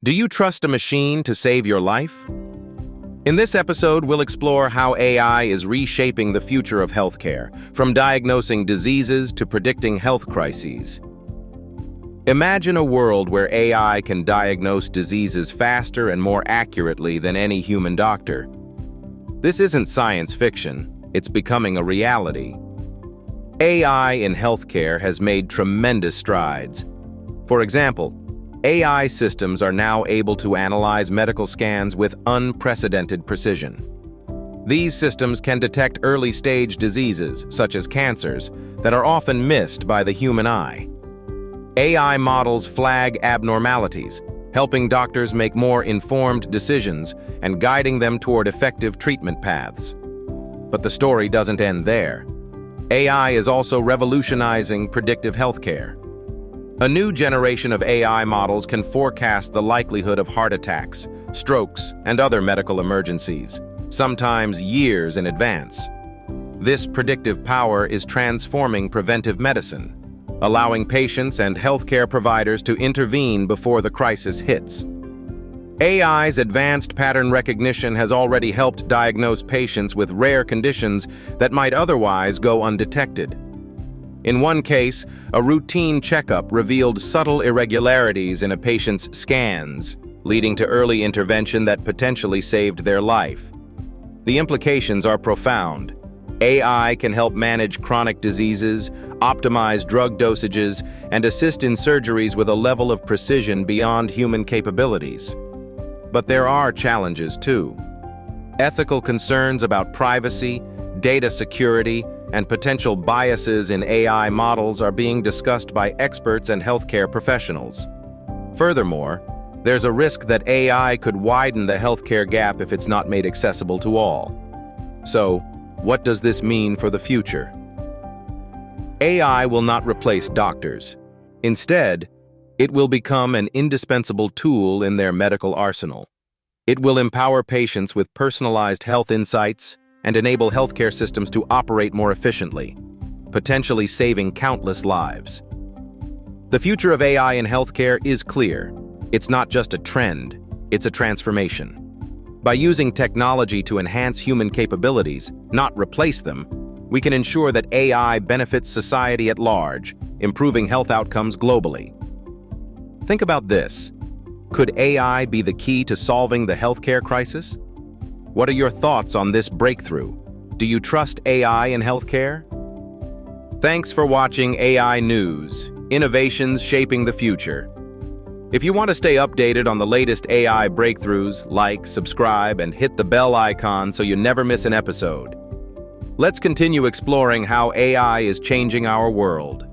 Do you trust a machine to save your life? In this episode, we'll explore how AI is reshaping the future of healthcare, from diagnosing diseases to predicting health crises. Imagine a world where AI can diagnose diseases faster and more accurately than any human doctor. This isn't science fiction, it's becoming a reality. AI in healthcare has made tremendous strides. For example, AI systems are now able to analyze medical scans with unprecedented precision. These systems can detect early-stage diseases, such as cancers, that are often missed by the human eye. AI models flag abnormalities, helping doctors make more informed decisions and guiding them toward effective treatment paths. But the story doesn't end there. AI is also revolutionizing predictive healthcare. A new generation of AI models can forecast the likelihood of heart attacks, strokes, and other medical emergencies, sometimes years in advance. This predictive power is transforming preventive medicine, allowing patients and healthcare providers to intervene before the crisis hits. AI's advanced pattern recognition has already helped diagnose patients with rare conditions that might otherwise go undetected. In one case, a routine checkup revealed subtle irregularities in a patient's scans, leading to early intervention that potentially saved their life. The implications are profound. AI can help manage chronic diseases, optimize drug dosages, and assist in surgeries with a level of precision beyond human capabilities. But there are challenges too. Ethical concerns about privacy, data security, and potential biases in AI models are being discussed by experts and healthcare professionals. Furthermore, there's a risk that AI could widen the healthcare gap if it's not made accessible to all. So, what does this mean for the future? AI will not replace doctors. Instead, it will become an indispensable tool in their medical arsenal. It will empower patients with personalized health insights and enable healthcare systems to operate more efficiently, potentially saving countless lives. The future of AI in healthcare is clear. It's not just a trend, it's a transformation. By using technology to enhance human capabilities, not replace them, we can ensure that AI benefits society at large, improving health outcomes globally. Think about this. Could AI be the key to solving the healthcare crisis? What are your thoughts on this breakthrough? Do you trust AI in healthcare? Thanks for watching AI News, Innovations Shaping the Future. If you want to stay updated on the latest AI breakthroughs, like, subscribe, and hit the bell icon so you never miss an episode. Let's continue exploring how AI is changing our world.